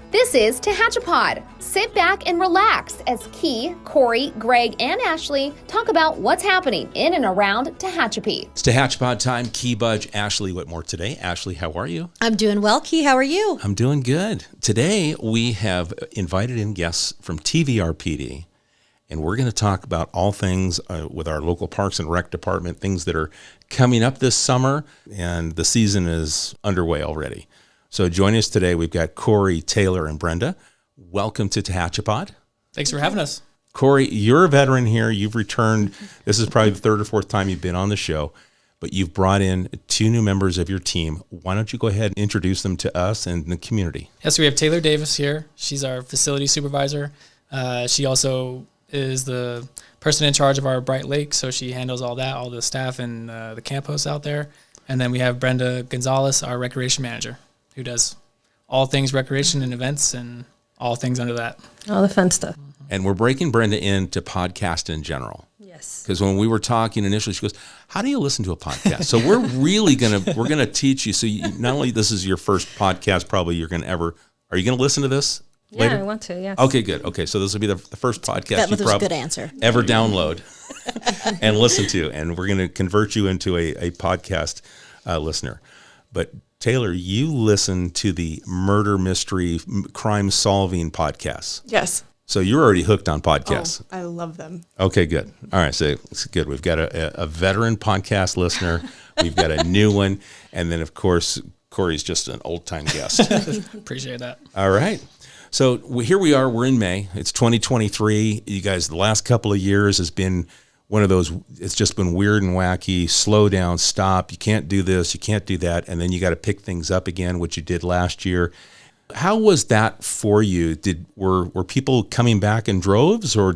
This is Tehachapi. Sit back and relax as Key, Corey, Greg, and Ashley talk about what's happening in and around Tehachapi. It's Tehachapi time. Key, Budge, Ashley Whitmore today. Ashley, how are you? I'm doing well. Key, how are you? I'm doing good. Today, we have invited in guests from TVRPD, and we're going to talk about all things with our local Parks and Rec department, things that are coming up this summer, and the season is underway already. So joining us today, we've got Corey, Taylor, and Brenda. Welcome to Tehachapi. Thanks for having us. Corey, you're a veteran here. You've returned. This is probably the third or fourth time you've been on the show, but you've brought in 2 new members of your team. Why don't you go ahead and introduce them to us and the community? Yes, we have Taylor Davis here. She's our facility supervisor. She also is the person in charge of our Bright Lake, so she handles all that, all the staff and the camp hosts out there. And then we have Brenda Gonzalez, our recreation manager, who does all things recreation and events and all things under that. All the fun stuff. And we're breaking Brenda into podcast in general. Yes. Because when we were talking initially, she goes, "How do you listen to a podcast?" So we're really we're gonna teach you. So not only this is your first podcast, probably you're gonna ever. Are you gonna listen to this later? Yeah, I want to. Yes. Okay, good. Okay, so this will be the first podcast That was you a probably good answer. ever download and listen to, and we're gonna convert you into a podcast listener. But Taylor, you listen to the murder mystery crime solving podcasts. Yes. So you're already hooked on podcasts. Oh, I love them. Okay, good. All right, so it's good. We've got a veteran podcast listener. We've got a new one. And then, of course, Corey's just an old-time guest. Appreciate that. All right. So here we are. We're in May. It's 2023. You guys, the last couple of years has been one of those, it's just been weird and wacky. Slow down, stop. You can't do this. You can't do that. And then you got to pick things up again, which you did last year. How was that for you? Were people coming back in droves, or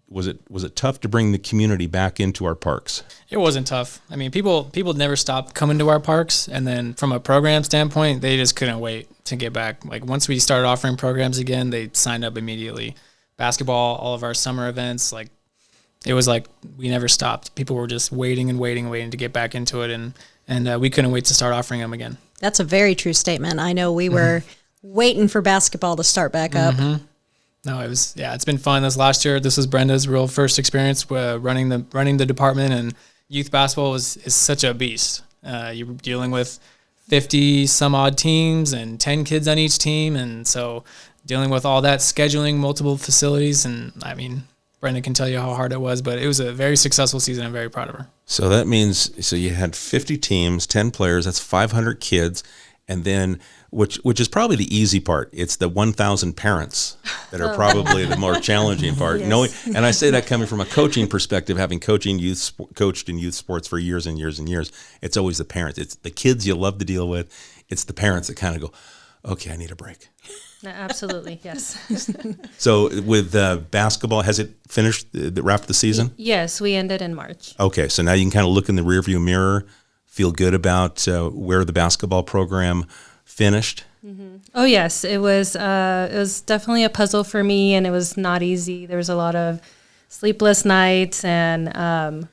was it tough to bring the community back into our parks? It wasn't tough. I mean, people never stopped coming to our parks, and then from a program standpoint, they just couldn't wait to get back. Like once we started offering programs again, they signed up immediately. Basketball, all of our summer events, like it was like we never stopped. People were just waiting to get back into it, and we couldn't wait to start offering them again. That's a very true statement. I know we were waiting for basketball to start back up. No, it's been fun this last year. This was Brenda's real first experience running the department, and youth basketball is such a beast. You're dealing with 50 some odd teams and 10 kids on each team, and so dealing with all that, scheduling multiple facilities, and I mean, Brenda can tell you how hard it was, but it was a very successful season. I'm very proud of her. So that means, you had 50 teams, 10 players, that's 500 kids, and then, which is probably the easy part, it's the 1,000 parents that are probably the more challenging part. Yes. And I say that coming from a coaching perspective, having coached in youth sports for years and years and years, it's always the parents. It's the kids you love to deal with. It's the parents that kind of go, okay, I need a break. No, absolutely, yes. So with basketball, has it finished, wrapped the season? Yes, we ended in March. Okay, so now you can kind of look in the rearview mirror, feel good about where the basketball program finished. Mm-hmm. Oh yes, it was definitely a puzzle for me, and it was not easy. There was a lot of sleepless nights and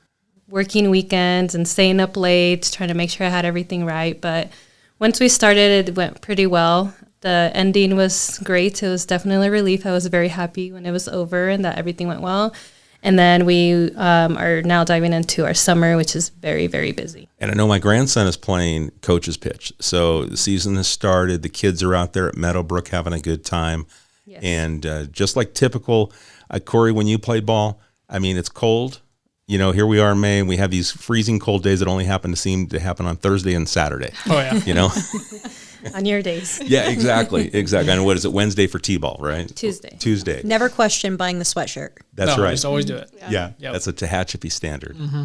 working weekends and staying up late, trying to make sure I had everything right. But once we started, it went pretty well. The ending was great. It was definitely a relief. I was very happy when it was over and that everything went well. And then we are now diving into our summer, which is very, very busy. And I know my grandson is playing coach's pitch. So the season has started. The kids are out there at Meadowbrook having a good time. Yes. And just like typical, Corey, when you play ball, I mean, it's cold. Here we are in May, and we have these freezing cold days that only seem to happen on Thursday and Saturday. Oh, yeah. On your days. Yeah, exactly. And what is it, Wednesday for T-ball, right? Tuesday. Never question buying the sweatshirt. That's right. Just always do it. Yeah. Yep. That's a Tehachapi standard. Mm-hmm.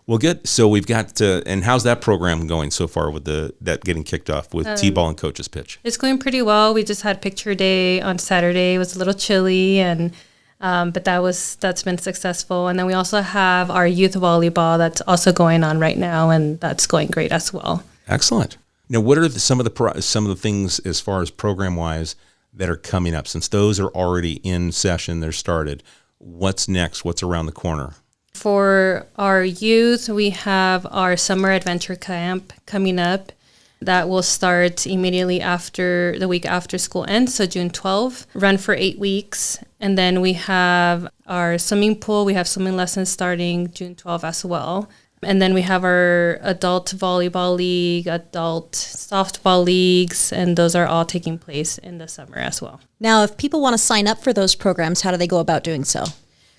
Well, good. So we've got, and how's that program going so far with that getting kicked off with T-ball and coach's pitch? It's going pretty well. We just had picture day on Saturday. It was a little chilly, and but that's been successful. And then we also have our youth volleyball that's also going on right now, and that's going great as well. Excellent. Now, what are some of the things as far as program-wise that are coming up? Since those are already in session, they're started. What's next? What's around the corner? For our youth, we have our summer adventure camp coming up. That will start immediately after the week after school ends, so June 12th, run for 8 weeks. And then we have our swimming pool. We have swimming lessons starting June 12th as well. And then we have our adult volleyball league, adult softball leagues, and those are all taking place in the summer as well. Now, if people want to sign up for those programs, how do they go about doing so?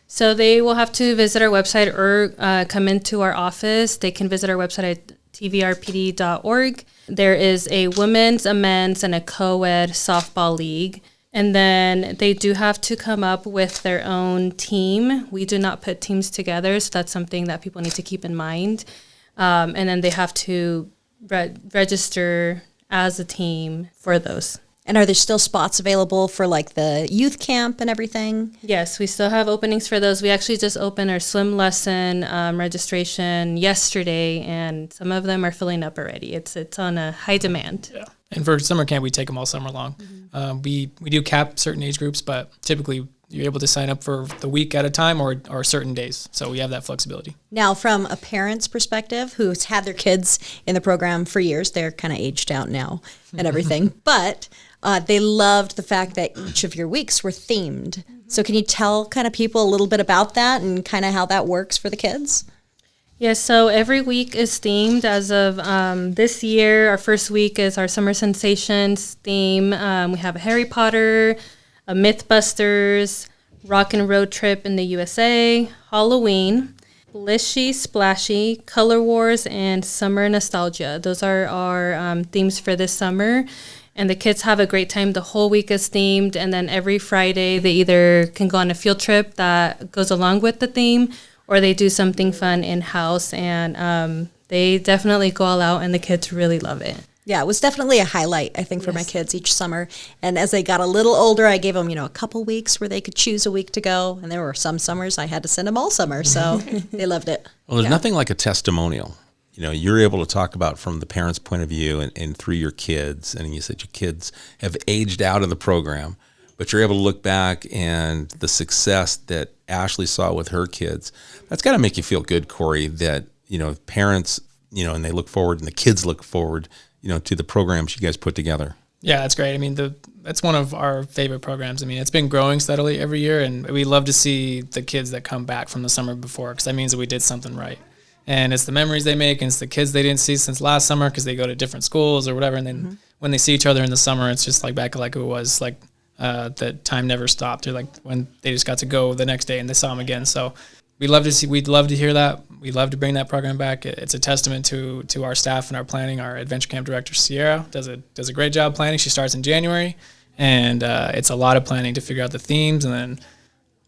So they will have to visit our website or come into our office. They can visit our website at tvrpd.org. There is a women's, a men's, and a co-ed softball league. And then they do have to come up with their own team. We do not put teams together, so that's something that people need to keep in mind. And then they have to register as a team for those. And are there still spots available for like the youth camp and everything? Yes, we still have openings for those. We actually just opened our swim lesson registration yesterday, and some of them are filling up already. It's on a high demand. Yeah. And for summer camp, we take them all summer long. We do cap certain age groups, but typically you're able to sign up for the week at a time or certain days. So we have that flexibility. Now, from a parent's perspective who's had their kids in the program for years, they're kind of aged out now and everything, but they loved the fact that each of your weeks were themed. So can you tell kind of people a little bit about that and kind of how that works for the kids? Yes, so every week is themed. As of this year, our first week is our Summer Sensations theme. We have a Harry Potter, a Mythbusters, Rock and Road Trip in the USA, Halloween, Blishy, Splashy, Color Wars, and Summer Nostalgia. Those are our themes for this summer. And the kids have a great time. The whole week is themed. And then every Friday, they either can go on a field trip that goes along with the theme, or they do something fun in-house. And they definitely go all out, and the kids really love it. Yeah, it was definitely a highlight, I think, for my kids each summer. And as they got a little older, I gave them, a couple weeks where they could choose a week to go. And there were some summers I had to send them all summer. So they loved it. Well, there's nothing like a testimonial. You're able to talk about from the parents' point of view and through your kids. And you said your kids have aged out of the program, but you're able to look back and the success that Ashley saw with her kids. That's got to make you feel good, Corey, that, parents, and they look forward and the kids look forward, to the programs you guys put together. Yeah, that's great. I mean, that's one of our favorite programs. I mean, it's been growing steadily every year, and we love to see the kids that come back from the summer before, because that means that we did something right. And it's the memories they make, and it's the kids they didn't see since last summer because they go to different schools or whatever. And then when they see each other in the summer, it's just like back like it was, like the time never stopped. Or like when they just got to go the next day and they saw them again. So we'd love to hear that. We'd love to bring that program back. It's a testament to our staff and our planning. Our adventure camp director, Sierra, does a great job planning. She starts in January, and it's a lot of planning to figure out the themes, and then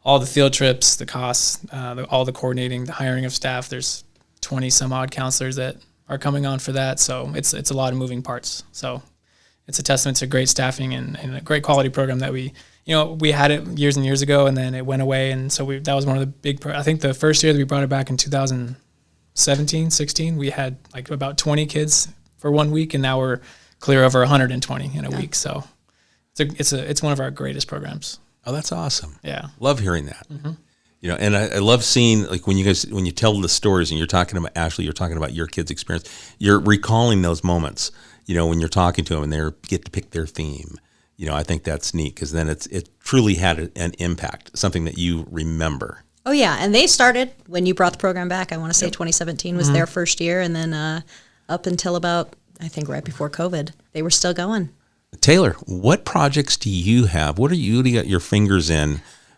all the field trips, the costs, all the coordinating, the hiring of staff. There's 20 some odd counselors that are coming on for that. So it's a lot of moving parts. So it's a testament to great staffing and a great quality program that we had it years and years ago, and then it went away. And so that was one of the big, I think the first year that we brought it back in 2017, 16, we had like about 20 kids for 1 week, and now we're clear over 120 in a week. So it's one of our greatest programs. Oh, that's awesome. Yeah. Love hearing that. Mm-hmm. And I love seeing, like, when you tell the stories and you're talking about, Ashley, you're talking about your kids' experience, you're recalling those moments, when you're talking to them and they get to pick their theme. I think that's neat, because then it truly had an impact, something that you remember. Oh, yeah. And they started when you brought the program back. I want to say 2017 was their first year. And then up until about, I think, right before COVID, they were still going. Taylor, what projects do you have? What do you got your fingers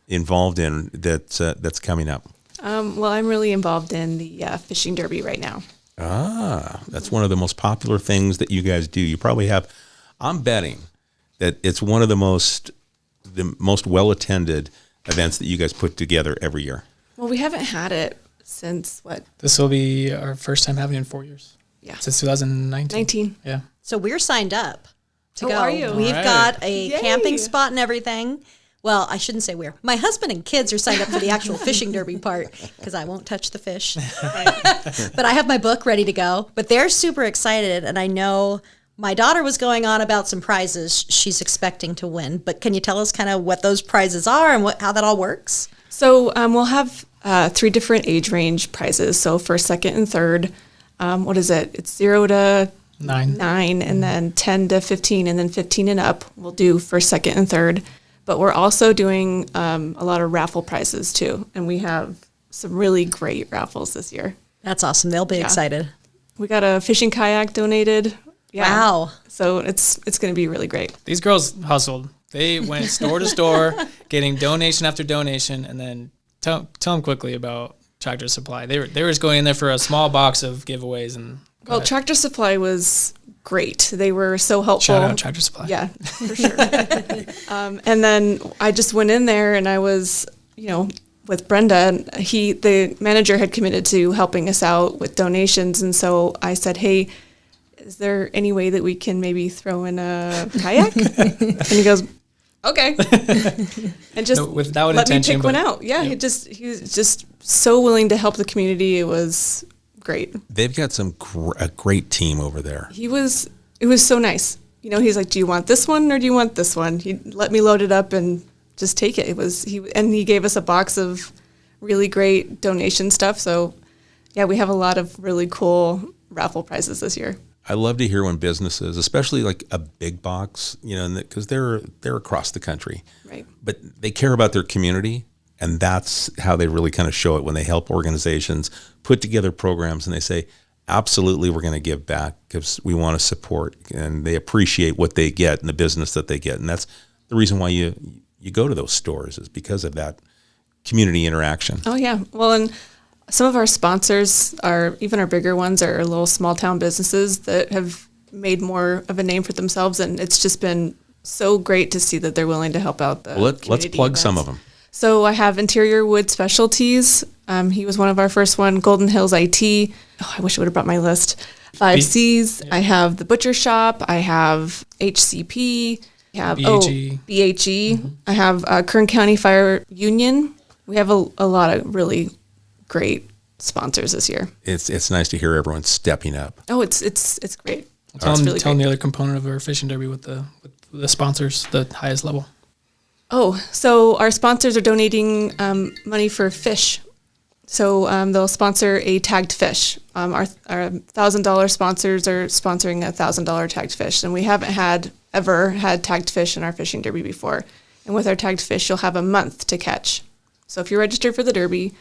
involved in that's coming up? Well, I'm really involved in the fishing derby right now. That's one of the most popular things that you guys do. You probably have, I'm betting that it's one of the most well-attended events that you guys put together every year. Well, we haven't had it since what? This will be our first time having it in 4 years. Yeah. Since 2019. 19. Yeah. So we're signed up to go. Are you? We've All right. got a Yay. camping spot and everything. Well, I shouldn't say we're. My husband and kids are signed up for the actual fishing derby part, because I won't touch the fish. But I have my book ready to go. But they're super excited, and I know my daughter was going on about some prizes she's expecting to win. But can you tell us kind of what those prizes are and how that all works? So we'll have 3 different age range prizes. So first, second, and third. What is it? It's 0 to 9, and then 10 to 15, and then 15 and up we'll do first, second, and third. But we're also doing a lot of raffle prizes too, and we have some really great raffles this year. That's awesome. They'll be excited. We got a fishing kayak donated. Yeah. Wow. So it's going to be really great. These girls hustled. They went store to store, getting donation after donation, and then tell them quickly about Tractor Supply. They were just going in there for a small box of giveaways and. Well, Tractor Supply was great. They were so helpful. Shout out Tractor Supply. Yeah, for sure. And then I just went in there and I was, with Brenda, and the manager had committed to helping us out with donations. And so I said, hey, is there any way that we can maybe throw in a kayak? And he goes, okay. And just without let intention, me pick one out. Yeah, he was just so willing to help the community. It was great. They've got a great team over there. It was so nice. He's like, do you want this one or do you want this one? He let me load it up and just take it. He gave us a box of really great donation stuff. So yeah, we have a lot of really cool raffle prizes this year. I love to hear when businesses, especially like a big box, because they're across the country, right? But they care about their community. And that's how they really kind of show it when they help organizations put together programs and they say, absolutely, we're going to give back because we want to support, and they appreciate what they get and the business that they get. And that's the reason why you go to those stores, is because of that community interaction. Oh, yeah. Well, and some of our sponsors even our bigger ones are little small town businesses that have made more of a name for themselves. And it's just been so great to see that they're willing to help out the Let's plug events. some of them. So I have Interior Wood Specialties. He was one of our first one. Golden Hills IT. Oh, I wish I would have brought my list. 5Cs. I have the Butcher Shop. I have HCP. I have BHE. BHE. I have Kern County Fire Union. We have a lot of really great sponsors this year. It's nice to hear everyone stepping up. Oh, it's great. Tell It's them really the great. other component of our fishing derby with the sponsors, the highest level. Oh, so our sponsors are donating money for fish. So they'll sponsor a tagged fish. Our $1,000 sponsors are sponsoring a $1,000 tagged fish, and we haven't ever had tagged fish in our fishing derby before. And with our tagged fish, you'll have a month to catch. So if you're registered for the derby,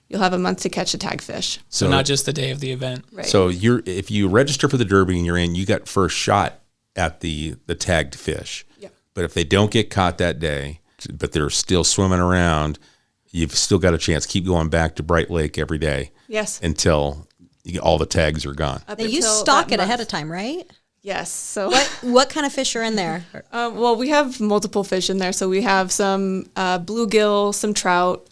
you'll have a month to catch a tagged fish. So not just the day of the event. Right. So if you register for the derby and you're in, you got first shot at the tagged fish. Yeah. But if they don't get caught that day, but they're still swimming around, you've still got a chance. Keep going back to Bright Lake every day. Yes. Until all the tags are gone. Now, you stock it ahead of time, right? Yes. So What kind of fish are in there? well, we have multiple fish in there. So we have some bluegill, some trout.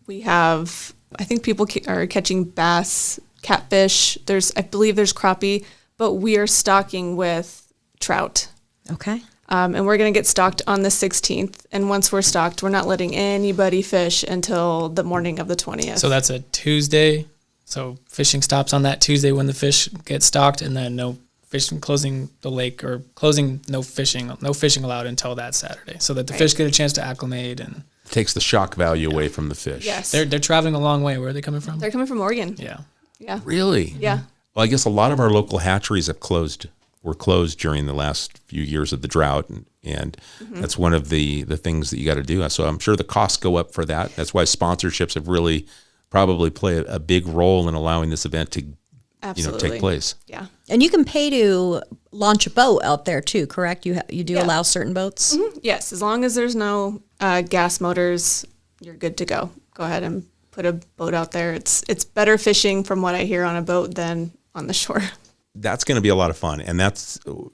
We have, I think people are catching bass, catfish. I believe there's crappie, but we are stocking with trout. Okay. And we're going to get stocked on the 16th. And once we're stocked, we're not letting anybody fish until the morning of the 20th. So that's a Tuesday. So fishing stops on that Tuesday when the fish get stocked, and then no fishing, closing the lake, or closing no fishing allowed until that Saturday, so that the fish get a chance to acclimate and Takes the shock value away from the fish. Yes. they're traveling a long way. Where are they coming from? They're coming from Oregon. Yeah. Yeah. Really? Yeah. Well, I guess a lot of our local hatcheries were closed during the last few years of the drought, and that's one of the things that you got to do. So I'm sure the costs go up for that. That's why sponsorships have really probably play a big role in allowing this event to Absolutely. take place. Yeah. And you can pay to launch a boat out there too, correct? You do Yeah. allow certain boats? Yes. As long as there's no gas motors, you're good to go. Go ahead and put a boat out there. It's better fishing from what I hear on a boat than on the shore. That's going to be a lot of fun. And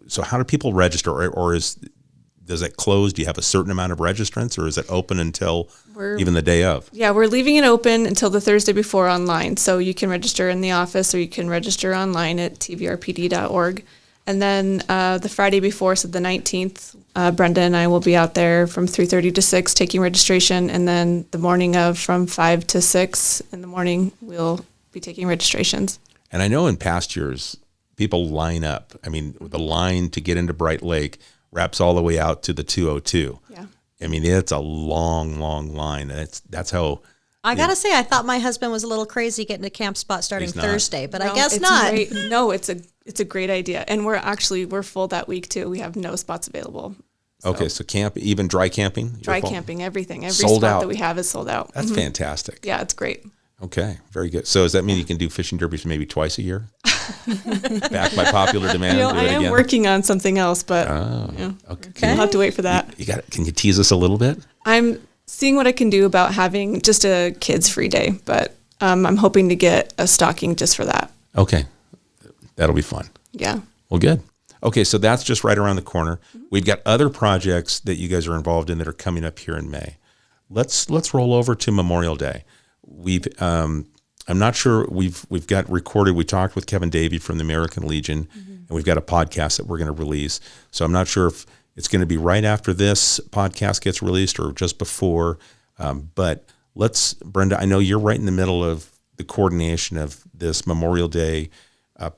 so how do people register, or does it close? Do you have a certain amount of registrants, or is it open until even the day of? Yeah, we're leaving it open until the Thursday before online. So you can register in the office, or you can register online at tvrpd.org. And then the Friday before, so the 19th, Brenda and I will be out there from 3:30 to 6 taking registration. And then the morning of, from 5 to 6 in the morning, we'll be taking registrations. And I know in past years, people line up. I mean, the line to get into Bright Lake wraps all the way out to the 202. Yeah. I mean, it's a long, long line. That's how. I got to say, I thought my husband was a little crazy getting a camp spot starting He's not. Thursday, but I No, guess it's not. great. No, it's It's a great idea. And we're full that week too. We have no spots available. Okay, so camp, even dry camping? Dry camping, everything. Every Sold spot out. that we have is sold out. That's fantastic. Yeah, it's great. Okay, very good. So does that mean you can do fishing derbies maybe twice a year? Back by popular demand. I am working on something else, but Okay. I'll have to wait for that. You got. Can you tease us a little bit? I'm seeing what I can do about having just a kids free day, but I'm hoping to get a stocking just for that. Okay, that'll be fun. Yeah. Well, good. Okay, so that's just right around the corner. We've got other projects that you guys are involved in that are coming up here in May. Let's roll over to Memorial Day. I'm not sure we've got recorded. We talked with Kevin Davey from the American Legion, and we've got a podcast that we're going to release. So I'm not sure if it's going to be right after this podcast gets released or just before. But Brenda, I know you're right in the middle of the coordination of this Memorial Day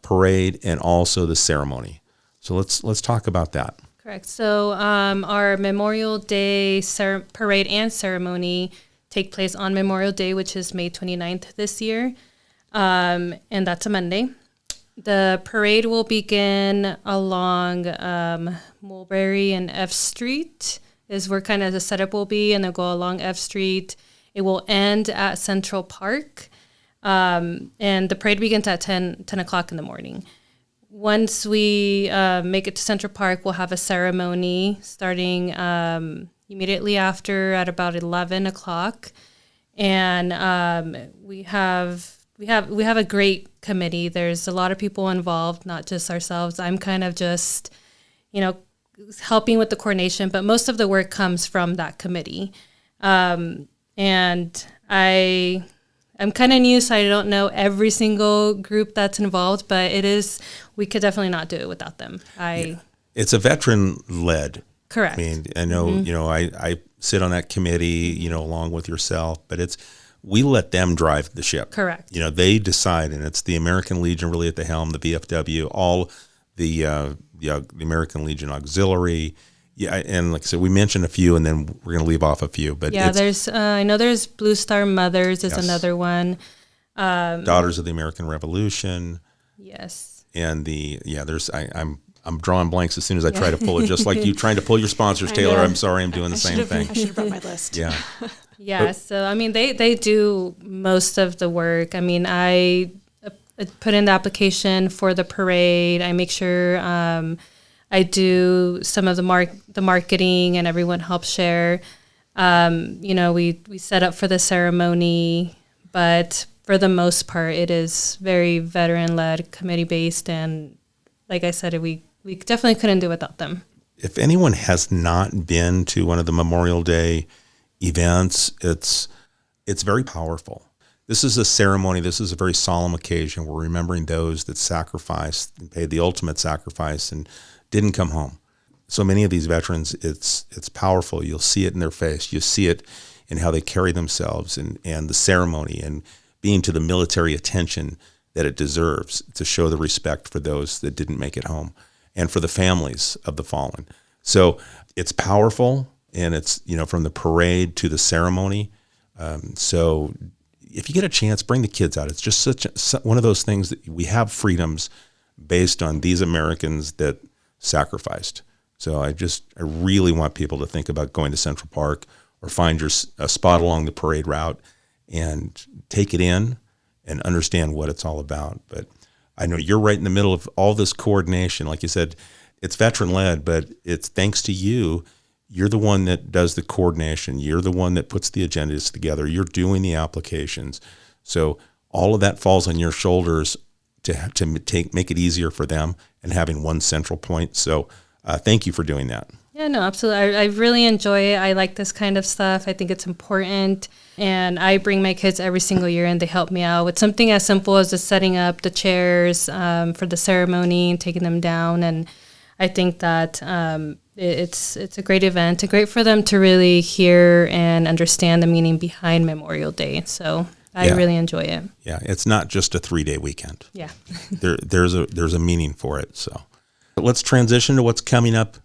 parade and also the ceremony. So let's talk about that. Correct. So our Memorial Day parade and ceremony take place on Memorial Day, which is May 29th this year, and that's a Monday. The parade will begin along Mulberry and F Street is where kind of the setup will be, and they'll go along F Street. It will end at Central Park, and the parade begins at 10 o'clock in the morning. Once we make it to Central Park, we'll have a ceremony starting immediately after at about 11 o'clock, and we have a great committee. There's a lot of people involved, not just ourselves. I'm kind of just, helping with the coordination, but most of the work comes from that committee. And I'm kind of new, so I don't know every single group that's involved, but we could definitely not do it without them. It's a veteran-led. Correct. I mean, I know, I sit on that committee, along with yourself, but we let them drive the ship. Correct. They decide, and it's the American Legion really at the helm, the VFW, all the American Legion Auxiliary. Yeah, and like I said, we mentioned a few, and then we're going to leave off a few. But there's I know there's Blue Star Mothers is another one. Daughters of the American Revolution. Yes. And I'm drawing blanks as soon as I try to pull it, just like you trying to pull your sponsors, Taylor. I'm sorry, I'm doing the same thing. I should have brought my list. Yeah. Yeah. So I mean, they do most of the work. I mean, I put in the application for the parade. I make sure. I do some of the marketing, and everyone helps share. We set up for the ceremony, but for the most part, it is very veteran-led, committee-based, and like I said, we definitely couldn't do without them. If anyone has not been to one of the Memorial Day events, it's very powerful. This is a ceremony. This is a very solemn occasion. We're remembering those that sacrificed and paid the ultimate sacrifice and didn't come home. So many of these veterans, it's powerful. You'll see it in their face. You see it in how they carry themselves and the ceremony and being to the military attention that it deserves to show the respect for those that didn't make it home and for the families of the fallen. So it's powerful, and it's, from the parade to the ceremony. So if you get a chance, bring the kids out. It's just one of those things that we have freedoms based on these Americans that sacrificed. So I really want people to think about going to Central Park or find a spot along the parade route and take it in and understand what it's all about. But I know you're right in the middle of all this coordination. Like you said, it's veteran-led, but it's thanks to you. You're the one that does the coordination. You're the one that puts the agendas together. You're doing the applications. So all of that falls on your shoulders to make it easier for them and having one central point. So thank you for doing that. Yeah, no, absolutely. I really enjoy it. I like this kind of stuff. I think it's important. And I bring my kids every single year, and they help me out with something as simple as just setting up the chairs for the ceremony and taking them down. And I think that it's a great event, great for them to really hear and understand the meaning behind Memorial Day. So I really enjoy it. Yeah, it's not just a 3-day weekend. Yeah. There's a meaning for it. So let's transition to what's coming up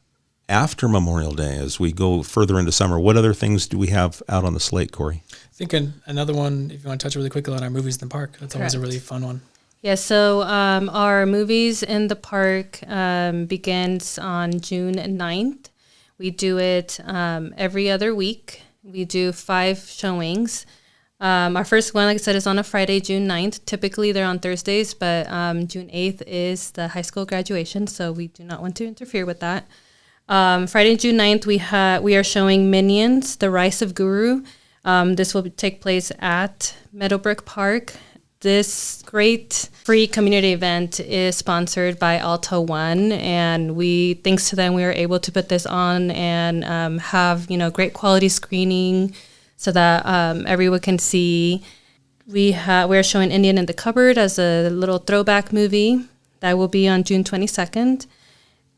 after Memorial Day as we go further into summer. What other things do we have out on the slate, Corey? I think another one, if you want to touch really quickly on our movies in the park, that's always a really fun one. Yeah, so our movies in the park begins on June 9th. We do it every other week. We do 5 showings. Our first one, like I said, is on a Friday, June 9th. Typically, they're on Thursdays, but June 8th is the high school graduation, so we do not want to interfere with that. Friday, June 9th, we are showing Minions, The Rise of Guru. This will take place at Meadowbrook Park. This great free community event is sponsored by Alto One, and thanks to them, we were able to put this on and have great quality screening so that everyone can see. We're showing Indian in the Cupboard as a little throwback movie that will be on June 22nd.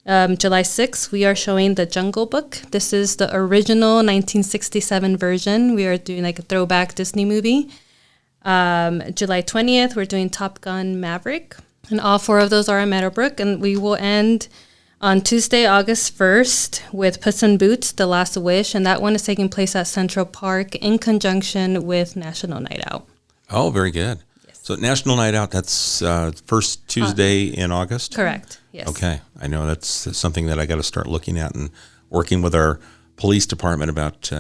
July 6th, we are showing The Jungle Book. This is the original 1967 version. We are doing like a throwback Disney movie. July 20th, we're doing Top Gun Maverick. And all 4 of those are in Meadowbrook. And we will end on Tuesday, August 1st with Puss in Boots, The Last Wish. And that one is taking place at Central Park in conjunction with National Night Out. Oh, very good. Yes. So National Night Out, that's first Tuesday in August? Correct, yes. Okay. I know that's something that I got to start looking at and working with our police department about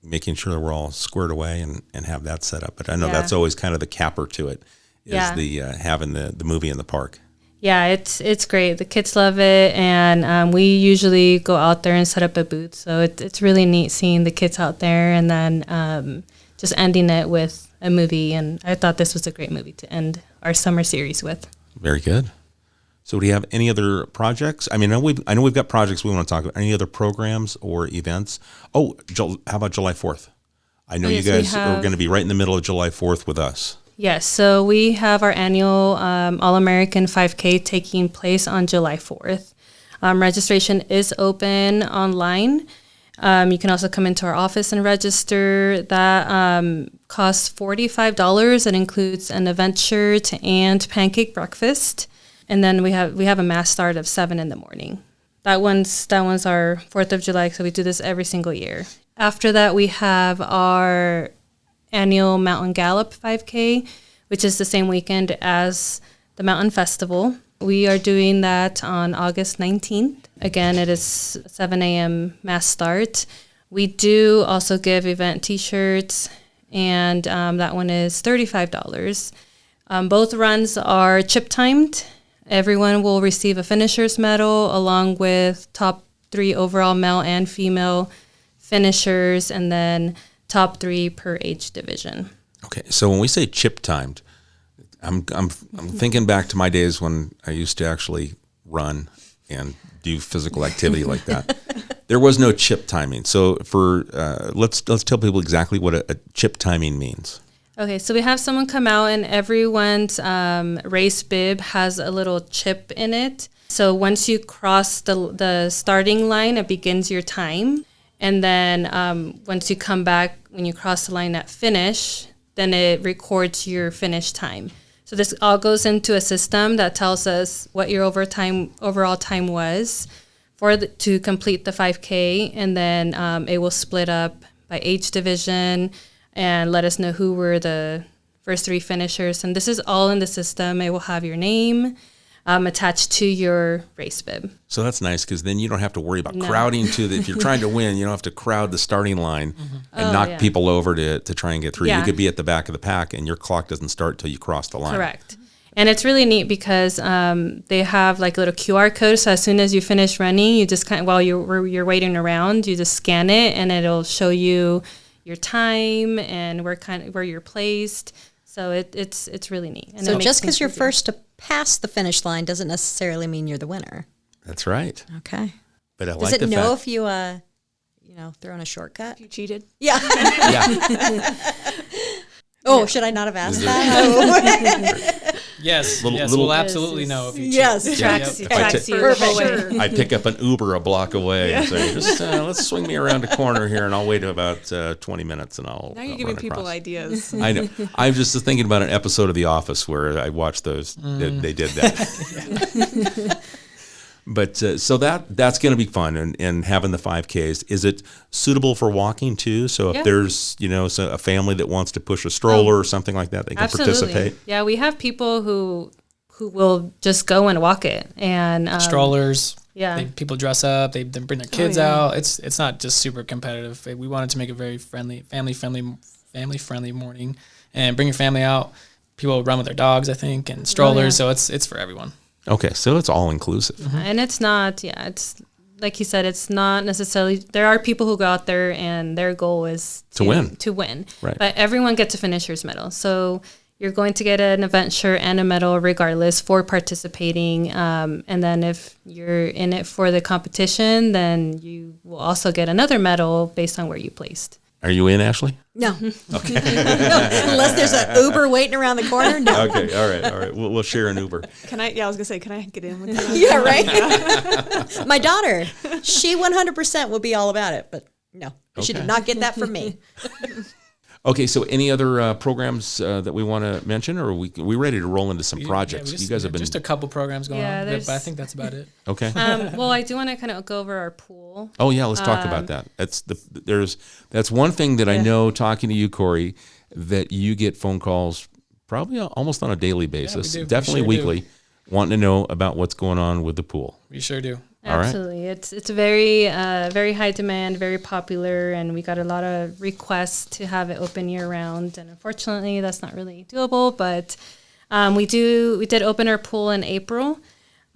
making sure that we're all squared away and have that set up. But I know that's always kind of the capper to it, is the having the movie in the park. Yeah, it's great. The kids love it, and we usually go out there and set up a booth. So it's really neat seeing the kids out there, and then just ending it with a movie. And I thought this was a great movie to end our summer series with. Very good. So do you have any other projects? I mean, I know we've got projects we want to talk about. Any other programs or events? Oh, how about July 4th? I know you guys are going to be right in the middle of July 4th with us. Yes, so we have our annual All-American 5K taking place on July 4th. Registration is open online. You can also come into our office and register. That costs $45. It includes an event shirt and pancake breakfast. And then we have a mass start of 7 in the morning. That one's our 4th of July, so we do this every single year. After that, we have our annual Mountain Gallop 5K, which is the same weekend as the Mountain Festival. We are doing that on August 19th. Again, it is 7 a.m. mass start. We do also give event T-shirts, and that one is $35. Both runs are chip-timed. Everyone will receive a finisher's medal along with top 3 overall male and female finishers, and then top 3 per age division. Okay, so when we say chip timed, I'm thinking back to my days when I used to actually run and do physical activity like that. There was no chip timing. So let's tell people exactly what a chip timing means. Okay, so we have someone come out, and everyone's race bib has a little chip in it. So once you cross the starting line, it begins your time. And then once you come back, when you cross the line at finish, then it records your finish time. So this all goes into a system that tells us what your overall time was to complete the 5K. And then it will split up by age division and let us know who were the first 3 finishers. And this is all in the system. It will have your name attached to your race bib. So that's nice, because then you don't have to worry about crowding if you're trying to win, you don't have to crowd the starting line and knock people over to try and get through. You could be at the back of the pack and your clock doesn't start till you cross the line. Correct. And it's really neat because they have like a little QR code. So as soon as you finish running, you just while you're waiting around, you just scan it and it'll show you your time and where you're placed. So it's really neat. And so just because you're first to pass the finish line doesn't necessarily mean you're the winner. That's right. Okay. But Does it know if you throw in a shortcut? If you cheated? Yeah. Yeah. Oh, should I not have asked that? Yes, Little- we'll absolutely know if you cheat. Yes. tracks If you the whole way. Sure. I pick up an Uber a block away and say, just let's swing me around a corner here and I'll wait about 20 minutes and I'll Now you're I'll giving run people across. ideas. I know. I was just thinking about an episode of The Office where I watched those. They did that. But so that's going to be fun, and having the 5Ks. Is it suitable for walking too? So if there's a family that wants to push a stroller or something like that, they can participate. Yeah, we have people who who will just go and walk it. And Strollers. Yeah. People dress up. They bring their kids out. It's not just super competitive. We wanted to make it very friendly, family friendly morning, and bring your family out. People run with their dogs, I think, and strollers. So it's for everyone. Okay, so it's all inclusive. And it's not, it's like you said, it's not necessarily, there are people who go out there and their goal is to win. Right. But everyone gets a finisher's medal. So you're going to get an event shirt and a medal regardless for participating. And then if you're in it for the competition, then you will also get another medal based on where you placed. Are you in, Ashley? No. Okay. No, unless there's an Uber waiting around the corner. No. Okay, all right. We'll share an Uber. Can I? Yeah, I was gonna say, can I get in with that? Yeah, right. My daughter, she 100% will be all about it, but no, she did not get that from me. Okay, so any other programs that we want to mention, or are we ready to roll into some projects? Yeah, you guys have been just a couple programs going on, there's- but I think that's about it. okay. Well, I do want to kind of go over our pool. Oh yeah, let's talk about that. That's one thing that I know talking to you, Corey, that you get phone calls probably almost on a daily basis, we do. definitely We sure weekly, wanting to know about what's going on with the pool. We sure do. All right. Absolutely. It's very, very high demand, very popular, and we got a lot of requests to have it open year round. And unfortunately, that's not really doable, but we did open our pool in April.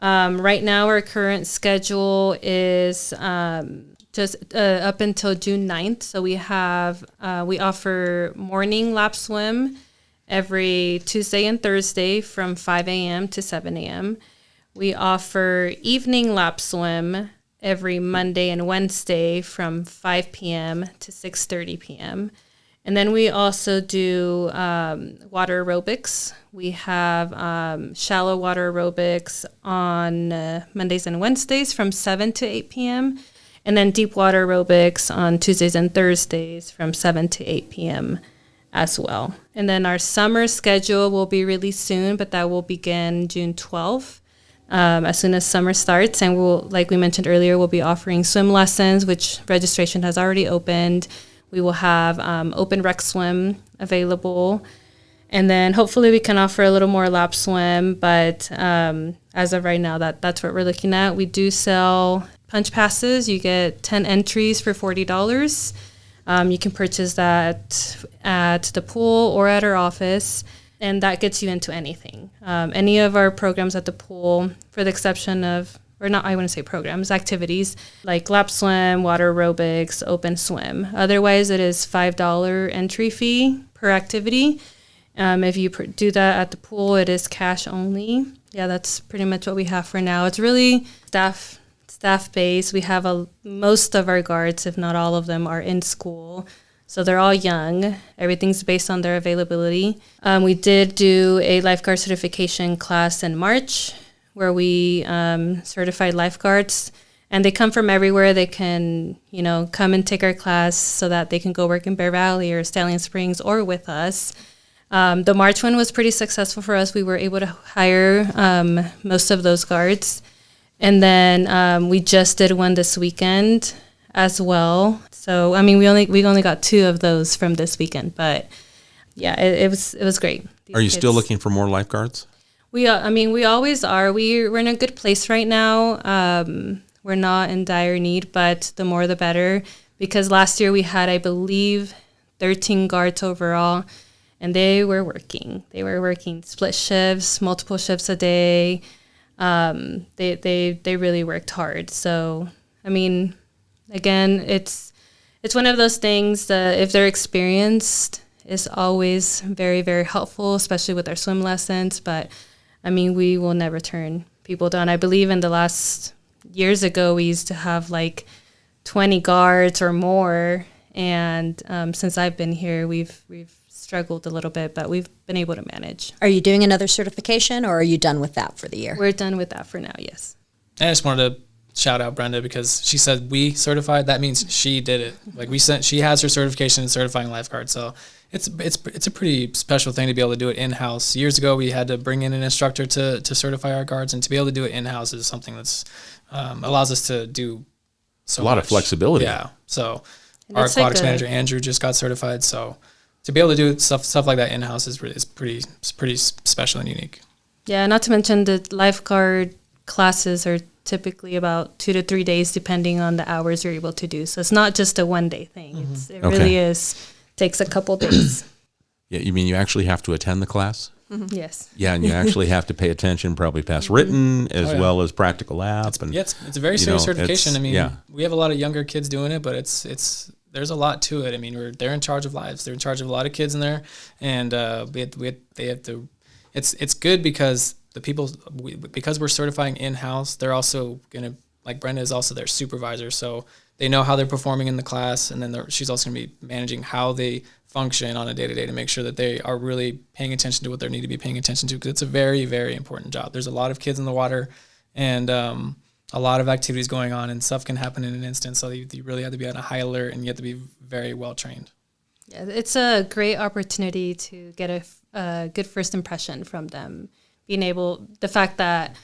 Right now, our current schedule is just up until June 9th. So we offer morning lap swim every Tuesday and Thursday from 5 a.m. to 7 a.m. We offer evening lap swim every Monday and Wednesday from 5 p.m. to 6:30 p.m. And then we also do water aerobics. We have shallow water aerobics on Mondays and Wednesdays from 7 to 8 p.m. And then deep water aerobics on Tuesdays and Thursdays from 7 to 8 p.m. as well. And then our summer schedule will be released soon, but that will begin June 12th. As soon as summer starts, and we'll, like we mentioned earlier, we'll be offering swim lessons, which registration has already opened. We will have open rec swim available, and then hopefully we can offer a little more lap swim. But as of right now, that's what we're looking at. We do sell punch passes. You get 10 entries for $40. You can purchase that at the pool or at our office. And that gets you into anything. Any of our programs at the pool, for the exception of, or not, I wouldn't say programs, activities, like lap swim, water aerobics, open swim. Otherwise, it is $5 entry fee per activity. If you do that at the pool, it is cash only. Yeah, that's pretty much what we have for now. It's really staff-based. We have most of our guards, if not all of them, are in school. So they're all young. Everything's based on their availability. We did do a lifeguard certification class in March where we certified lifeguards. And they come from everywhere. They can, come and take our class so that they can go work in Bear Valley or Stallion Springs or with us. The March one was pretty successful for us. We were able to hire most of those guards. And then we just did one this weekend as well. So, we only got 2 of those from this weekend, but yeah, it was great. Are you still looking for more lifeguards? We always are. We're in a good place right now. We're not in dire need, but the more the better, because last year we had, I believe, 13 guards overall, and they were working. They were working split shifts, multiple shifts a day. They really worked hard. So, again, it's one of those things that if they're experienced, is always very, very helpful, especially with our swim lessons. But, we will never turn people down. I believe in the last years ago, we used to have like 20 guards or more. And since I've been here, we've struggled a little bit, but we've been able to manage. Are you doing another certification, or are you done with that for the year? We're done with that for now, yes. I just wanted to shout out Brenda because she said we certified. That means she did it. Like she has her certification in certifying lifeguards. So it's a pretty special thing to be able to do it in-house. Years ago, we had to bring in an instructor to certify our guards, and to be able to do it in-house is something that's allows us to do so a lot much. of flexibility. Yeah. So our aquatics manager Andrew just got certified. So to be able to do stuff like that in-house is pretty special and unique. Yeah, not to mention the lifeguard classes are typically about 2 to 3 days, depending on the hours you're able to do. So it's not just a one-day thing. It really takes a couple days. Yeah, you mean you actually have to attend the class? Yes. Yeah, and you actually have to pay attention, probably pass written as well as practical lab. It's a very serious certification. I mean, we have a lot of younger kids doing it, but it's there's a lot to it. I mean, they're in charge of lives. They're in charge of a lot of kids in there, and they have to. It's good because because we're certifying in-house, they're also gonna, like Brenda is also their supervisor, so they know how they're performing in the class, and then she's also gonna be managing how they function on a day-to-day to make sure that they are really paying attention to what they need to be paying attention to, because it's a very, very important job. There's a lot of kids in the water, and a lot of activities going on, and stuff can happen in an instant, so you really have to be on a high alert, and you have to be very well trained. Yeah, it's a great opportunity to get a good first impression from them. The fact that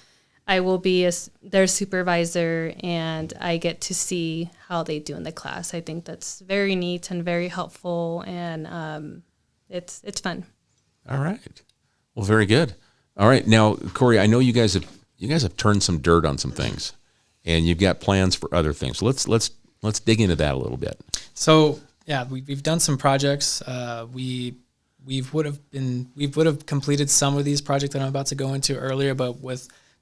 I will be their supervisor and I get to see how they do in the class. I think that's very neat and very helpful, and it's fun. All right. Well, very good. All right. Now, Corey, I know you guys have turned some dirt on some things, and you've got plans for other things. So let's dig into that a little bit. So yeah, we've done some projects. We would have completed some of these projects that I'm about to go into earlier, but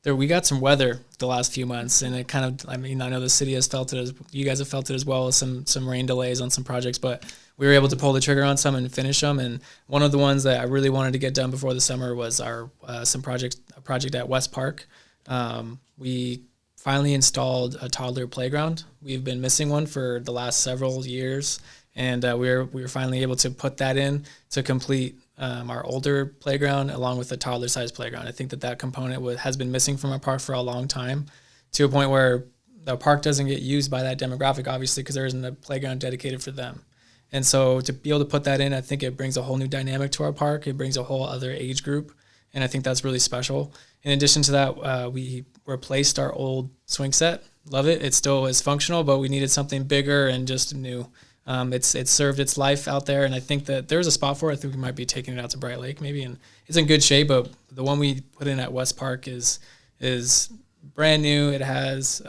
we got some weather the last few months, and it kind of, I mean, I know the city has felt it, you guys have felt it as well, as some rain delays on some projects, but we were able to pull the trigger on some and finish them. And one of the ones that I really wanted to get done before the summer was our a project at West Park. We finally installed a toddler playground. We've been missing one for the last several years, and we were finally able to put that in to complete our older playground along with the toddler-sized playground. I think that component has been missing from our park for a long time, to a point where the park doesn't get used by that demographic, obviously, because there isn't a playground dedicated for them. And so to be able to put that in, I think it brings a whole new dynamic to our park. It brings a whole other age group, and I think that's really special. In addition to that, we replaced our old swing set. Love it. It still is functional, but we needed something bigger and just new. It's served its life out there, and I think that there's a spot for it. I think we might be taking it out to Bright Lake maybe, and it's in good shape. But the one we put in at West Park is brand new. It has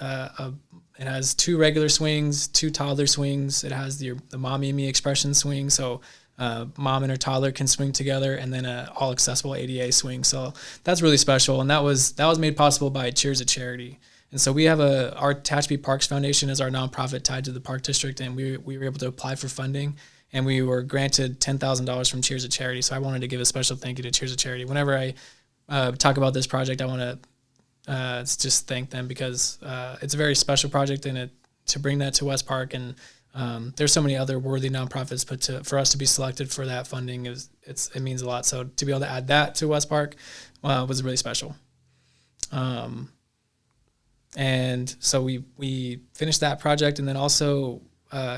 two regular swings, two toddler swings. It has the mommy and me expression swing, so mom and her toddler can swing together, and then a all accessible ADA swing. So that's really special, and that was made possible by Cheers a Charity. And so we have our Tehachapi Parks Foundation is our nonprofit tied to the park district, and we were able to apply for funding, and we were granted $10,000 from Cheers a Charity. So I wanted to give a special thank you to Cheers a Charity. Whenever I talk about this project, I want to just thank them, because it's a very special project, and to bring that to West Park, and there's so many other worthy nonprofits, but for us to be selected for that funding it means a lot. So to be able to add that to West Park was really special. And so we finished that project, and then also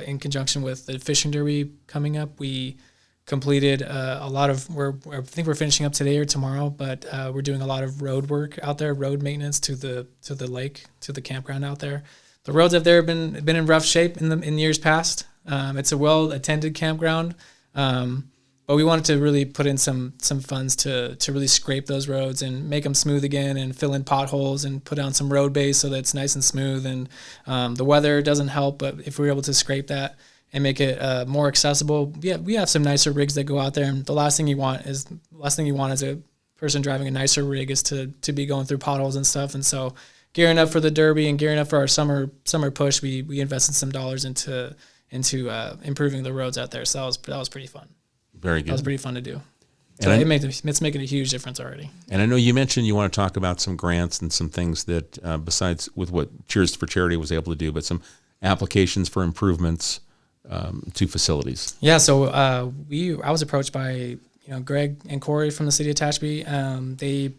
in conjunction with the fishing derby coming up, we completed a lot of. I think we're finishing up today or tomorrow, but we're doing a lot of road work out there, road maintenance to the lake, to the campground out there. The roads up there have been in rough shape in years past. It's a well attended campground. But we wanted to really put in some funds to really scrape those roads and make them smooth again, and fill in potholes and put down some road base so that it's nice and smooth. And the weather doesn't help, but if we're able to scrape that and make it more accessible, we have some nicer rigs that go out there. And the last thing you want as a person driving a nicer rig is to be going through potholes and stuff. And so gearing up for the derby and gearing up for our summer push, we invested some dollars into improving the roads out there. So that was pretty fun. Very good. That was pretty fun to do. So it's making a huge difference already. And I know you mentioned you want to talk about some grants and some things that, besides with what Cheers for Charity was able to do, but some applications for improvements to facilities. Yeah. So I was approached by Greg and Corey from the city of Tehachapi. They,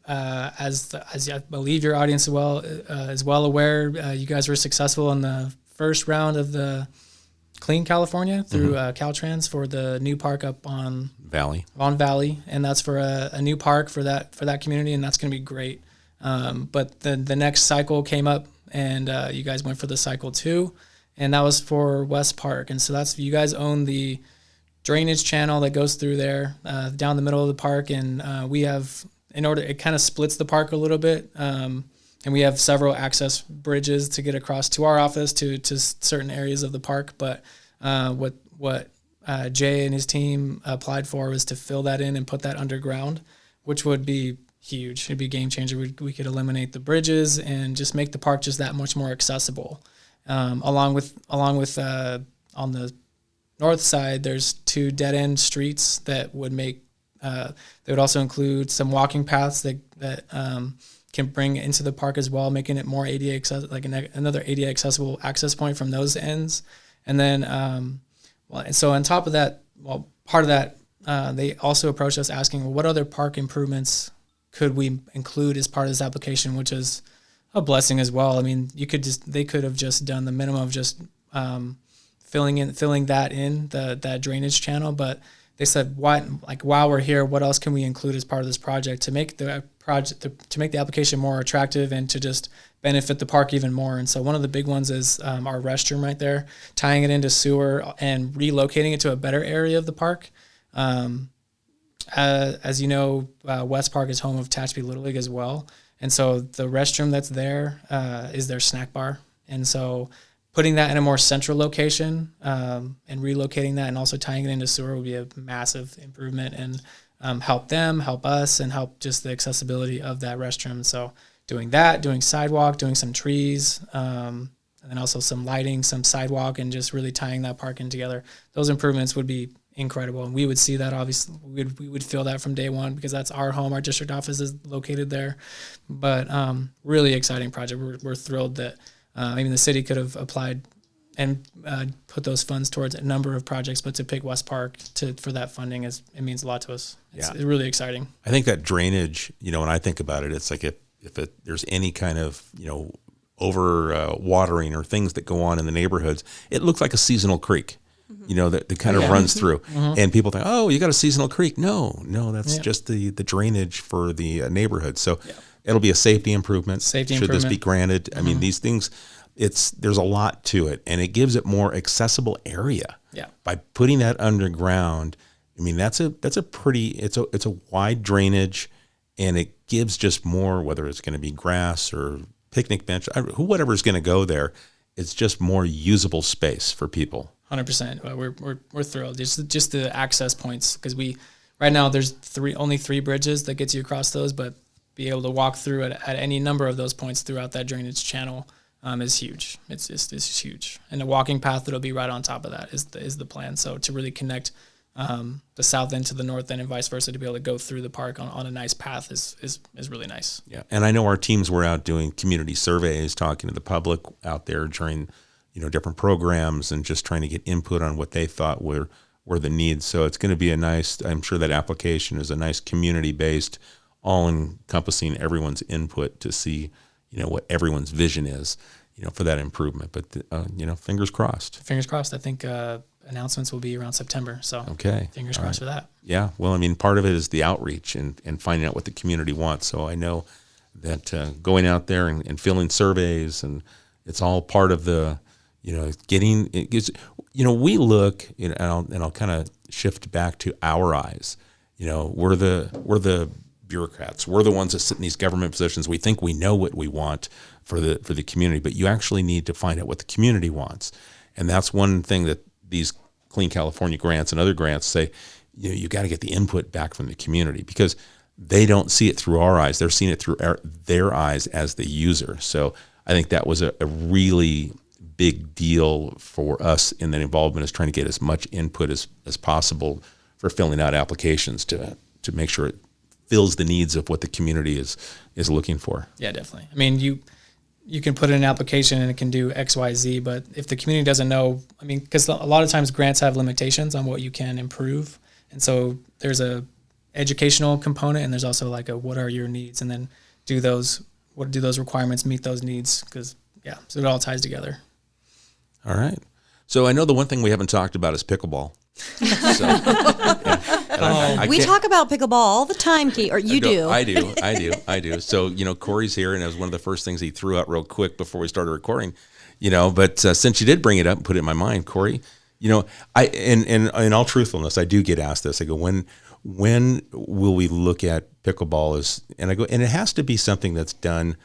as I believe your audience is well aware, you guys were successful in the first round of the Clean California through Caltrans for the new park up on Valley, and that's for a new park for that community, and that's going to be great. But the next cycle came up, and you guys went for the cycle 2, and that was for West Park, and so you guys own the drainage channel that goes through there down the middle of the park, and we have it kind of splits the park a little bit. And we have several access bridges to get across to our office to certain areas of the park. But what Jay and his team applied for was to fill that in and put that underground, which would be huge. It'd be a game changer. We could eliminate the bridges and just make the park just that much more accessible. Along with on the north side, there's 2 dead end streets that would make. They would also include some walking paths that can bring into the park as well, making it more ADA accessible, like another ADA accessible access point from those ends. And then, and so on top of that, part of that, they also approached us asking, well, what other park improvements could we include as part of this application, which is a blessing as well. I mean, they could have just done the minimum of just filling that drainage channel, but they said, while we're here, what else can we include as part of this project to make the application more attractive and to just benefit the park even more? And so one of the big ones is our restroom right there, tying it into sewer and relocating it to a better area of the park. As you know, West Park is home of Tehachapi Little League as well. And so the restroom that's there is their snack bar. And so putting that in a more central location and relocating that and also tying it into sewer would be a massive improvement and help them, help us, and help just the accessibility of that restroom. So doing that, doing sidewalk, doing some trees, and then also some lighting, some sidewalk, and just really tying that park in together. Those improvements would be incredible. And we would see that, obviously. We would feel that from day one because that's our home. Our district office is located there. But really exciting project. We're thrilled that even the city could have applied and put those funds towards a number of projects, but to pick West Park for that funding it means a lot to us. It's really exciting. I think that drainage, when I think about it, it's like if there's any kind of, over watering or things that go on in the neighborhoods, it looks like a seasonal creek. That kind of runs through. And people think, oh, you got a seasonal creek. No, that's just the drainage for the neighborhood. So it'll be a safety improvement. Should this be granted? I mean, these things, there's a lot to it, and it gives it more accessible area. Yeah. By putting that underground, I mean, it's a wide drainage, and it gives just more, whether it's going to be grass or picnic bench, whatever is going to go there, it's just more usable space for people. 100%. We're thrilled. Just the access points, because right now there's only 3 bridges that gets you across those, but be able to walk through at any number of those points throughout that drainage channel is huge. It's huge, and the walking path that'll be right on top of that is the plan. So to really connect the south end to the north end and vice versa, to be able to go through the park on a nice path is really nice. Yeah, and I know our teams were out doing community surveys, talking to the public out there during different programs and just trying to get input on what they thought were the needs. So it's going to be I'm sure that application is a nice community-based, all-encompassing everyone's input to see, what everyone's vision is, for that improvement. But, fingers crossed. Fingers crossed. I think announcements will be around September. So fingers crossed for that. Yeah. Well, I mean, part of it is the outreach and finding out what the community wants. So I know that going out there and filling surveys, and it's all part of the, getting it gives, we look, and I'll kind of shift back to our eyes. We're the bureaucrats. We're the ones that sit in these government positions. We think we know what we want for the community, but you actually need to find out what the community wants. And that's one thing that these Clean California grants and other grants say, you got to get the input back from the community, because they don't see it through our eyes. They're seeing it through their eyes as the user. So I think that was a really big deal for us in that involvement, is trying to get as much input as possible for filling out applications to make sure it fills the needs of what the community is looking for. Yeah, definitely. I mean, you can put in an application and it can do X, Y, Z, but if the community doesn't know, I mean, because a lot of times grants have limitations on what you can improve. And so there's a educational component, and there's also like what are your needs, and then do those requirements meet those needs? Because so it all ties together. All right. So I know the one thing we haven't talked about is pickleball. So, we talk about pickleball all the time, Kate, or you do. I do. So, Corey's here, and it was one of the first things he threw out real quick before we started recording, but since you did bring it up and put it in my mind, Corey, You know, and in all truthfulness, I do get asked this. I go, when will we look at pickleball as, and I go, and it has to be something that's done.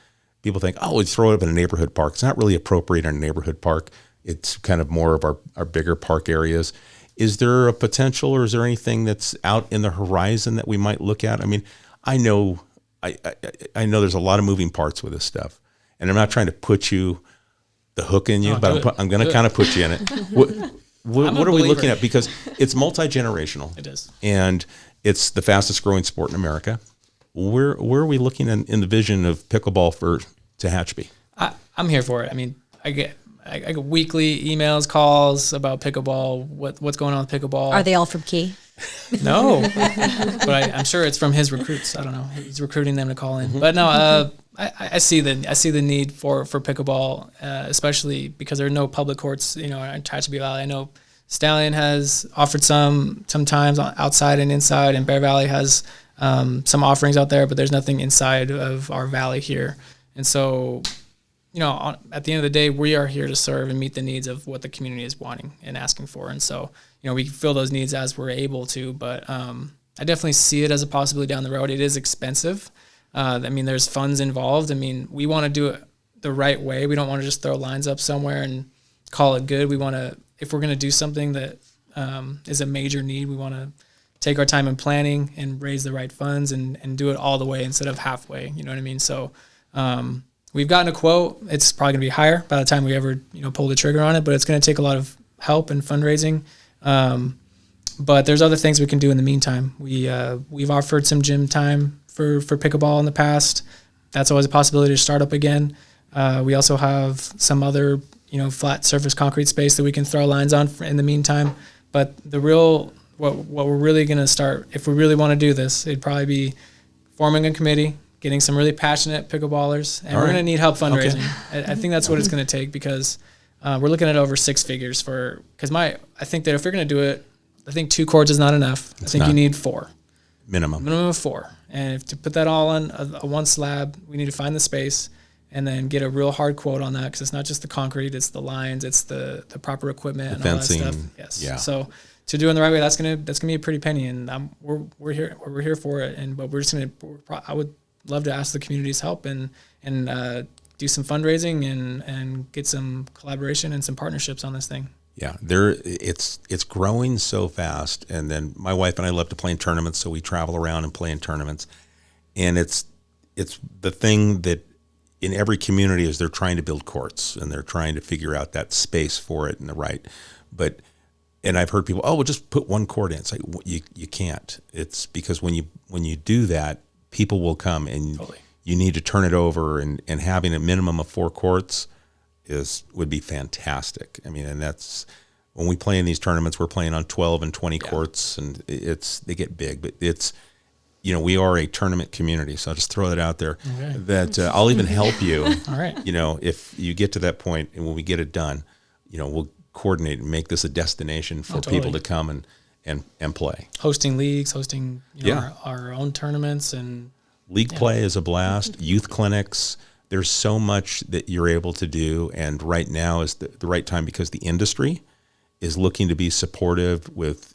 People think, oh, we throw it up in a neighborhood park. It's not really appropriate in a neighborhood park. It's kind of more of our bigger park areas. Is there a potential, or is there anything that's out in the horizon that we might look at? I mean, I know there's a lot of moving parts with this stuff, and I'm not trying to put the hook in you, but I'm going to kind of put you in it. What are we looking at? Because it's multi-generational. It is. And it's the fastest growing sport in America. Where are we looking in the vision of pickleball for Tehachapi? I'm here for it. I mean, I get weekly emails, calls about pickleball, what's going on with pickleball. Are they all from Key? No, but I'm sure it's from his recruits. I don't know. He's recruiting them to call in. But no, I see the need for pickleball, especially because there are no public courts, in Tehachapi Valley. I know Stallion has offered sometimes outside and inside, and Bear Valley has some offerings out there, but there's nothing inside of our valley here. And so, at the end of the day, we are here to serve and meet the needs of what the community is wanting and asking for. And so, we fill those needs as we're able to, but I definitely see it as a possibility down the road. It is expensive. There's funds involved. We want to do it the right way. We don't want to just throw lines up somewhere and call it good. We want to, if we're going to do something that is a major need, we want to take our time in planning and raise the right funds and do it all the way instead of halfway. You know what I mean? So we've gotten a quote. It's probably going to be higher by the time we ever pull the trigger on it, but it's going to take a lot of help and fundraising. But there's other things we can do in the meantime. We've offered some gym time for pickleball in the past. That's always a possibility to start up again. We also have some other flat surface concrete space that we can throw lines on in the meantime. But what we're really going to start, if we really want to do this, it'd probably be forming a committee, getting some really passionate pickleballers, and we're going to need help fundraising. Okay. I think that's what it's going to take, because we're looking at over six figures I think that if you're going to do it, I think 2 courts is not enough. I think you need 4. Minimum of 4. And to put that all on a one slab, we need to find the space and then get a real hard quote on that, because it's not just the concrete, it's the lines, it's the proper equipment, and fencing, all that stuff. Yes. Yeah. So to do it in the right way, that's gonna be a pretty penny, and we're here for it. But I would love to ask the community's help and do some fundraising and get some collaboration and some partnerships on this thing. Yeah, it's growing so fast, and then my wife and I love to play in tournaments, so we travel around and play in tournaments, and it's the thing that in every community is they're trying to build courts and they're trying to figure out that space for it and the right, and I've heard people, we'll just put 1 court in. It's like, you can't. It's because when you do that, people will come, and totally. You need to turn it over, and having a minimum of 4 courts would be fantastic. And that's when we play in these tournaments, we're playing on 12 and 20 courts, and they get big, but it's, we are a tournament community. So I'll just throw that out there. Okay. That I'll even help you. All right. If you get to that point, and when we get it done, we'll coordinate and make this a destination for people to come and play. Hosting leagues, our own tournaments, and league play is a blast. Youth clinics. There's so much that you're able to do, and right now is the right time, because the industry is looking to be supportive with,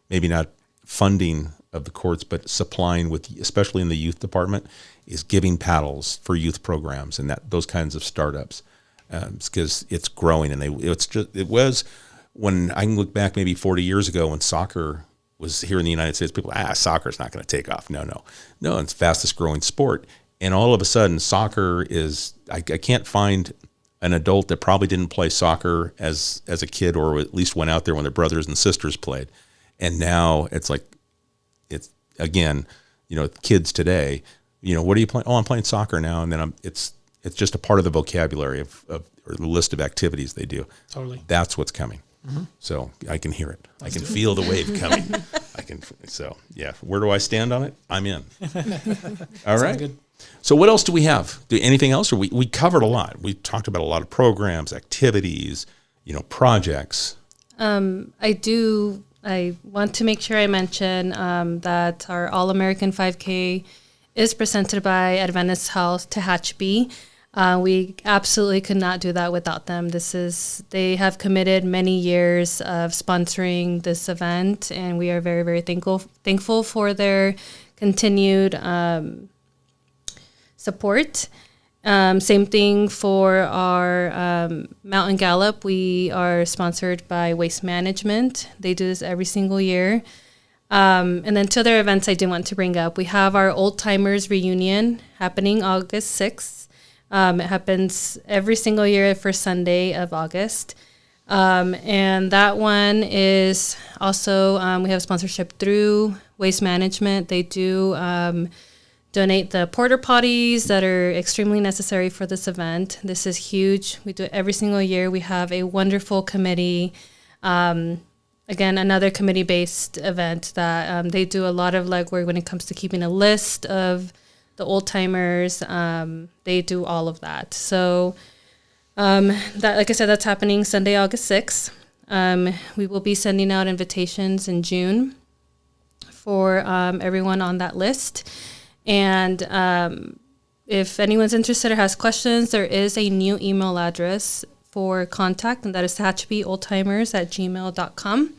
maybe not funding of the courts, but supplying with, especially in the youth department, is giving paddles for youth programs and those kinds of startups, because it's growing, and it was when I can look back maybe 40 years ago when soccer was here in the United States. People, soccer's not going to take off. No, it's the fastest growing sport. And all of a sudden, soccer is, I can't find an adult that probably didn't play soccer as a kid, or at least went out there when their brothers and sisters played. And now it's like, again, kids today, what are you playing? Oh, I'm playing soccer now. And then it's just a part of the vocabulary of or the list of activities they do. Totally. That's what's coming. Mm-hmm. So I can hear it. I can feel the wave coming. Where do I stand on it? I'm in. All right. Good. So what else do we have? Anything else? Or we covered a lot. We talked about a lot of programs, activities, projects. I want to make sure I mention that our All-American 5K is presented by Adventist Health Tehachapi. We absolutely could not do that without them. They have committed many years of sponsoring this event, and we are very, very thankful for their continued support. Same thing for our Mountain Gallop. We are sponsored by Waste Management. They do this every single year. And then 2 other events I did want to bring up. We have our Old Timers Reunion happening August 6th. It happens every single year for Sunday of August. And that one is also, we have sponsorship through Waste Management. They do donate the porta potties that are extremely necessary for this event. This is huge. We do it every single year. We have a wonderful committee. Again, another committee-based event that they do a lot of legwork when it comes to keeping a list of the old timers. They do all of that. So that, like I said, that's happening Sunday, August 6th. We will be sending out invitations in June for everyone on that list. And if anyone's interested or has questions, there is a new email address for contact, and that is tehachapi@gmail.com.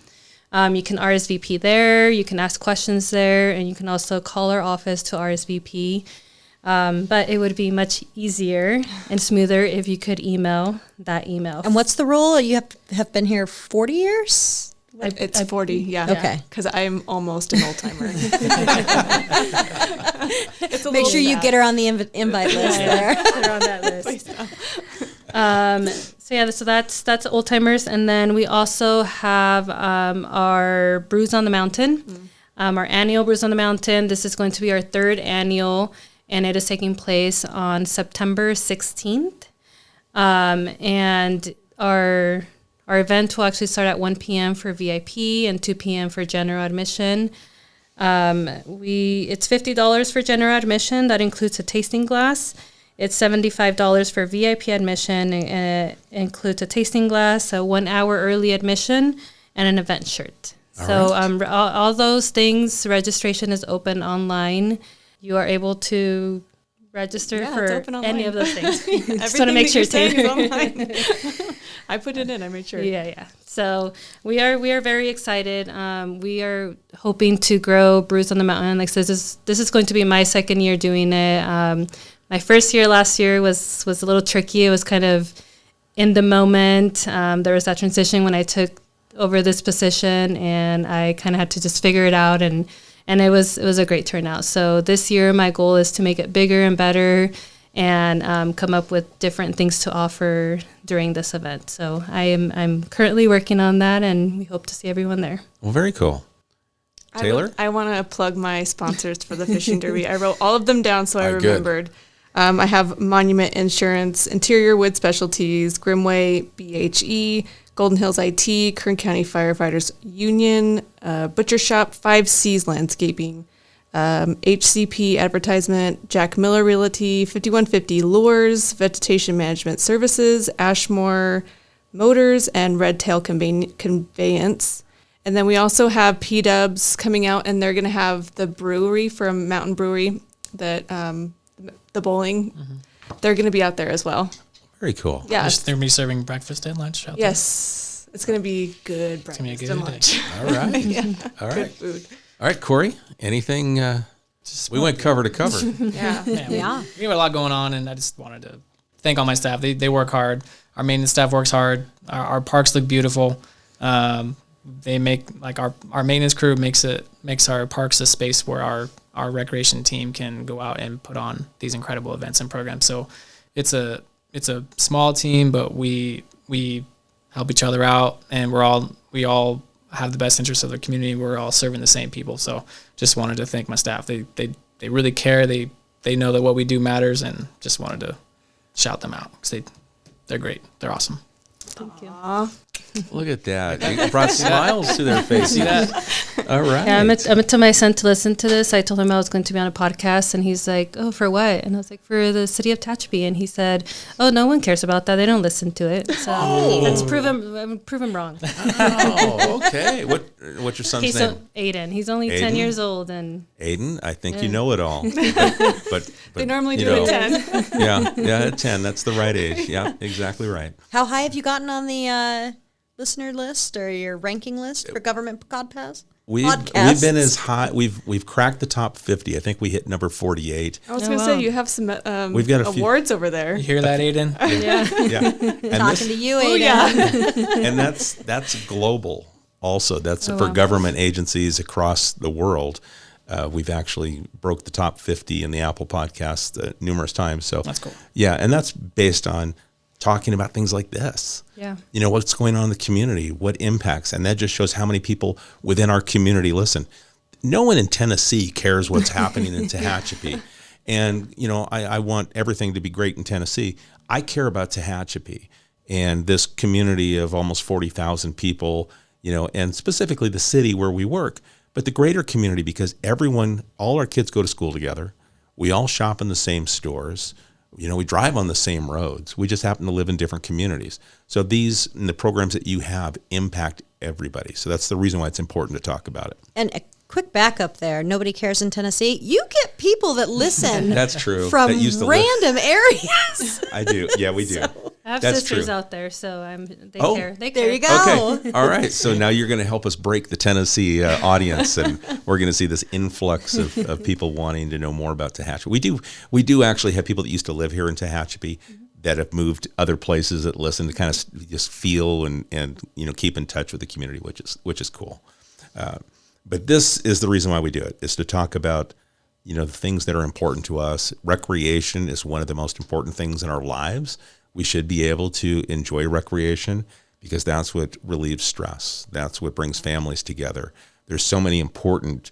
You can RSVP there, you can ask questions there, and you can also call our office to RSVP. But it would be much easier and smoother if you could email that email. And what's the rule? You have been here 40 years? It's 40, yeah. Okay. Because I'm almost an old timer. Make sure you get her on the invite list there. Put her on that list. So that's old timers, and then we also have our Brews on the Mountain, our annual Brews on the Mountain. This is going to be our 3rd annual, and it is taking place on September 16th. And our event will actually start at 1 p.m. for VIP and 2 p.m. for general admission. It's $50 for general admission. That includes a tasting glass. It's $75 for VIP admission. It includes a tasting glass, a 1 hour early admission, and an event shirt. All those things, registration is open online. You are able to register for any of those things. Just want to make sure too. Online. I put it in. I made sure. Yeah. So we are very excited. We are hoping to grow Brews on the Mountain. Like, so this is going to be my 2nd year doing it. My first year last year was a little tricky. It was kind of in the moment. There was that transition when I took over this position, and I kind of had to just figure it out, and it was a great turnout. So this year my goal is to make it bigger and better, and come up with different things to offer during this event. So I'm currently working on that, and we hope to see everyone there. Well, very cool. Taylor? I want to plug my sponsors for the fishing derby. I wrote all of them down so I remembered. I have Monument Insurance, Interior Wood Specialties, Grimway, BHE, Golden Hills IT, Kern County Firefighters Union, Butcher Shop, 5 Seas Landscaping, HCP Advertisement, Jack Miller Realty, 5150 Lures, Vegetation Management Services, Ashmore Motors, and Red Tail Conveyance. And then we also have P-Dubs coming out, and they're going to have the brewery from Mountain Brewery, that the bowling. They're going to be out there as well. Very cool. Yeah. They're going to be serving breakfast and lunch out Yes. It's going to be good breakfast It's and gonna be a good lunch. All right. Yeah. All right. Good food. All right, Corey, anything? We went cover to cover. Yeah. Yeah. We have a lot going on, and I just wanted to thank all my staff. They work hard. Our maintenance staff works hard. Our parks look beautiful. They make, like, our maintenance crew makes our parks a space where our recreation team can go out and put on these incredible events and programs. So it's a small team, but we help each other out, and we all have the best interests of the community. We're all serving the same people. So just wanted to thank my staff. They really care. They know that what we do matters, and just wanted to shout them out because they're great. They're awesome. Thank you. Aw. Look at that. You brought smiles to their faces. See that? All right. Yeah, I met to my son to listen to this. I told him I was going to be on a podcast, and he's like, "Oh, for what?" And I was like, "For the city of Tehachapi." And he said, "Oh, no one cares about that. They don't listen to it." So let's prove him wrong. Oh, okay. What's your son's Okay, name? so Aiden. He's only 10 Aiden? years old, and Aiden, I think you know it all. But They normally you do know, at 10. Yeah, at 10. That's the right age. Yeah, exactly right. How high have you gotten on the listener list or your ranking list for government podcasts? We've been as high. We've cracked the top 50. I think we hit number 48. I was Oh, going to wow. say, you have some We've got a few- awards over there. You hear that, Aiden? Yeah, and Talking to you, Aiden. Oh, yeah. and that's global. Also, that's Oh, for wow. government agencies across the world. We've actually broke the top 50 in the Apple podcast numerous times. So That's cool. Yeah, and that's based on talking about things like this. yeah. You know, what's going on in the community, what impacts, and that just shows how many people within our community listen. No one in Tennessee cares what's happening in Tehachapi. And, you know, I want everything to be great in Tennessee. I care about Tehachapi and this community of almost 40,000 people, you know, and specifically the city where we work, but the greater community, because all our kids go to school together. We all shop in the same stores. You know, we drive on the same roads. We just happen to live in different communities. So these and the programs that you have impact everybody. So that's the reason why it's important to talk about it. And a quick backup there. Nobody cares in Tennessee. You get people that listen. That's true. From That used to live- random areas. I do. Yeah, we do. I have That's sisters true. out there, so they Oh. care. They There care. you go. Okay. All right. So now you're going to help us break the Tennessee audience, and we're going to see this influx of people wanting to know more about Tehachapi. We do actually have people that used to live here in Tehachapi that have moved other places that listen to kind of just feel and you know, keep in touch with the community, which is cool. But this is the reason why we do it, is to talk about, you know, the things that are important to us. Recreation is one of the most important things in our lives. We should be able to enjoy recreation because that's what relieves stress. That's what brings families together. There's so many important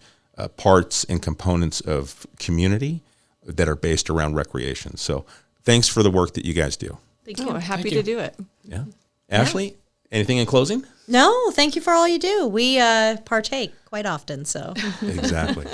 parts and components of community that are based around recreation. So thanks for the work that you guys do. Thank you. Oh, happy you. to do it. Yeah. Ashley, anything in closing? No, thank you for all you do. We partake quite often, so. Exactly.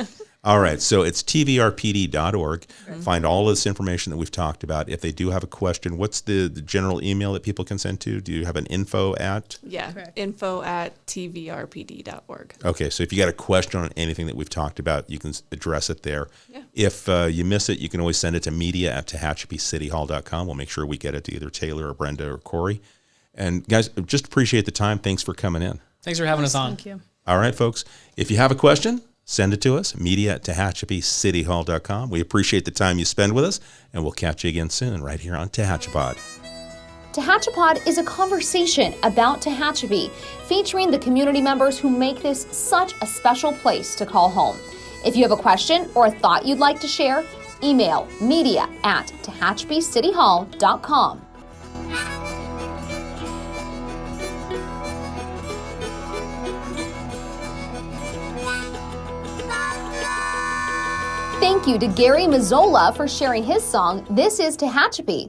All right. So it's tvrpd.org. Find all this information that we've talked about. If they do have a question, what's the general email that people can send to? Do you have an info at? Yeah, info@tvrpd.org. Okay. So if you got a question on anything that we've talked about, you can address it there. Yeah. If you miss it, you can always send it to media@tehachapicityhall.com. We'll make sure we get it to either Taylor or Brenda or Corey. And guys, just appreciate the time. Thanks for coming in. Thanks for having us on. Thank you. All right, folks. If you have a question, send it to us, media@tehachapicityhall.com. We appreciate the time you spend with us, and we'll catch you again soon right here on Tehachapod. Tehachapod is a conversation about Tehachapi, featuring the community members who make this such a special place to call home. If you have a question or a thought you'd like to share, email media@tehachapicityhall.com. Thank you to Gary Mazzola for sharing his song, This is Tehachapi.